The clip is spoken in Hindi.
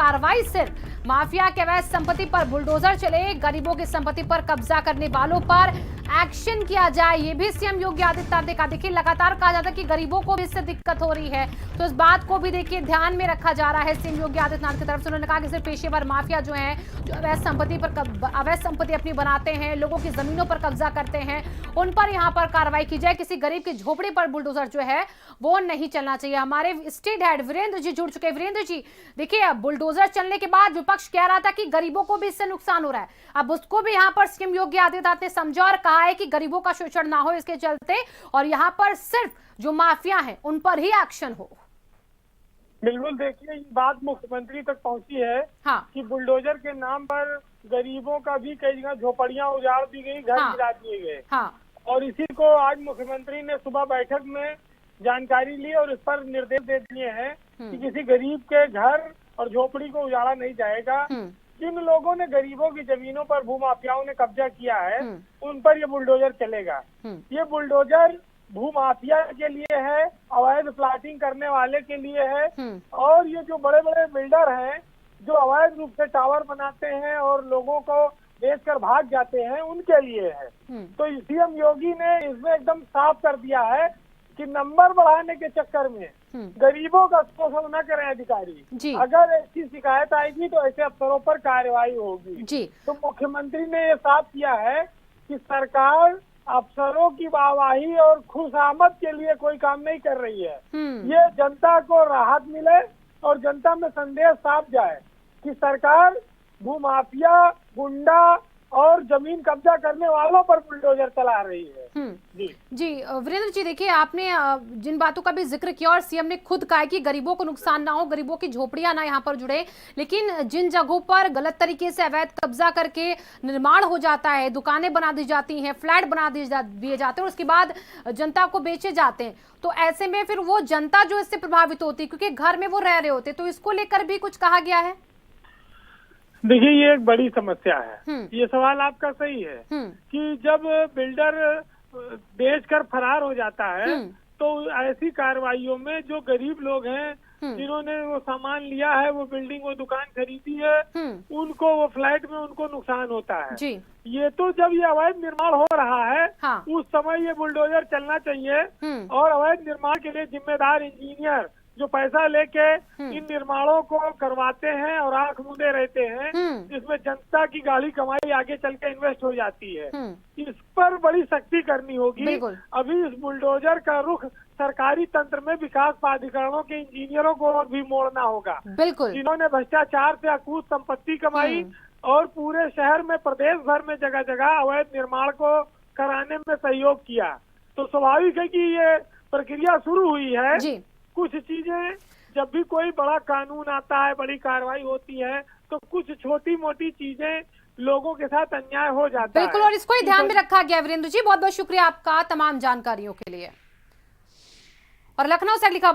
कार्रवाई सिर्फ माफिया के अवैध संपत्ति पर बुलडोजर चले, गरीबों की संपत्ति पर कब्जा करने वालों पर एक्शन किया जाए, ये भी सीएम योगी आदित्यनाथ ने कहा। देखिए लगातार कहा जाता है कि गरीबों को भी इससे दिक्कत हो रही है, तो इस बात को भी देखिए ध्यान में रखा जा रहा है सीएम योगी आदित्यनाथ की तरफ से। उन्होंने कहा कि सिर्फ पेशेवर माफिया जो है, जो अवैध संपत्ति अपनी बनाते हैं, लोगों की जमीनों पर कब्जा करते हैं, उन पर यहाँ पर कार्रवाई की जाए। किसी गरीब की झोपड़ी पर बुलडोजर जो है वो नहीं चलना चाहिए। हमारे स्टेट हेड वीरेंद्र जी जुड़ चुके हैं। वीरेंद्र जी, देखिए बुलडोजर चलने के बाद विपक्ष कह रहा था कि गरीबों को भी इससे नुकसान हो रहा है, अब उसको भी यहाँ पर सीएम योगी आदित्यनाथ ने समझा और कहा है कि गरीबों का शोषण ना हो इसके चलते, और यहाँ पर सिर्फ जो माफिया हैं उन पर ही एक्शन हो। बिल्कुल, देखिए ये बात मुख्यमंत्री तक पहुंची है। हाँ। कि बुलडोजर के नाम पर गरीबों का भी कई जगह झोपड़ियां उजाड़ दी गई, घर गिरा दिए गए। हाँ। और इसी को आज मुख्यमंत्री ने सुबह बैठक में जानकारी ली और इस पर निर्देश दे दिए हैं कि किसी गरीब के घर और झोपड़ी को उजाड़ा नहीं जाएगा। जिन लोगों ने गरीबों की जमीनों पर भूमाफियाओं ने कब्जा किया है उन पर ये बुलडोजर चलेगा। ये बुलडोजर भूमाफिया के लिए है, अवैध प्लाटिंग करने वाले के लिए है, और ये जो बड़े बड़े बिल्डर हैं जो अवैध रूप से टावर बनाते हैं और लोगों को बेचकर भाग जाते हैं उनके लिए है। तो सीएम योगी ने इसमें एकदम साफ कर दिया है कि नंबर बढ़ाने के चक्कर में गरीबों का शोषण न करें अधिकारी। अगर ऐसी शिकायत आएगी तो ऐसे अफसरों पर कार्रवाई होगी। तो मुख्यमंत्री ने ये साफ किया है कि सरकार अफसरों की वाहवाही और खुशामद के लिए कोई काम नहीं कर रही है। ये जनता को राहत मिले और जनता में संदेश साफ जाए कि सरकार भूमाफिया, गुंडा और जमीन कब्जा करने वालों पर बुलडोजर चला रही है। जी वीरेंद्र जी, देखिए आपने जिन बातों का भी जिक्र किया और सीएम ने खुद कहा कि गरीबों को नुकसान ना हो, गरीबों की झोपड़ियां ना यहाँ पर जुड़े, लेकिन जिन जगहों पर गलत तरीके से अवैध कब्जा करके निर्माण हो जाता है, दुकानें बना दी जाती हैं, फ्लैट बना दिए जाते हैं और उसके बाद जनता को बेचे जाते हैं, तो ऐसे में फिर वो जनता जो इससे प्रभावित होती है क्योंकि घर में वो रह रहे होते, तो इसको लेकर भी कुछ कहा गया है? देखिए ये एक बड़ी समस्या है। ये सवाल आपका सही है कि जब बिल्डर बेचकर फरार हो जाता है तो ऐसी कार्रवाइयों में जो गरीब लोग हैं जिन्होंने वो सामान लिया है, वो बिल्डिंग, वो दुकान खरीदी है, उनको, वो फ्लैट में उनको नुकसान होता है। ये तो जब ये अवैध निर्माण हो रहा है उस समय ये बुलडोजर चलना चाहिए और अवैध निर्माण के लिए जिम्मेदार इंजीनियर जो पैसा लेके इन निर्माणों को करवाते हैं और आंख मूंदे रहते हैं, जिसमें जनता की गाड़ी कमाई आगे चल के इन्वेस्ट हो जाती है, इस पर बड़ी सख्ती करनी होगी। अभी इस बुलडोजर का रुख सरकारी तंत्र में विकास प्राधिकरणों के इंजीनियरों को और भी मोड़ना होगा, जिन्होंने भ्रष्टाचार से अकूत संपत्ति कमाई और पूरे शहर में, प्रदेश भर में जगह जगह अवैध निर्माण को कराने में सहयोग किया। तो स्वाभाविक है कि ये प्रक्रिया शुरू हुई है। कुछ चीजें, जब भी कोई बड़ा कानून आता है, बड़ी कार्रवाई होती है, तो कुछ छोटी मोटी चीजें लोगों के साथ अन्याय हो जाता है। बिल्कुल, और इसको ही ध्यान में रखा गया। वीरेंद्र जी, बहुत बहुत शुक्रिया आपका तमाम जानकारियों के लिए। और लखनऊ से लिखा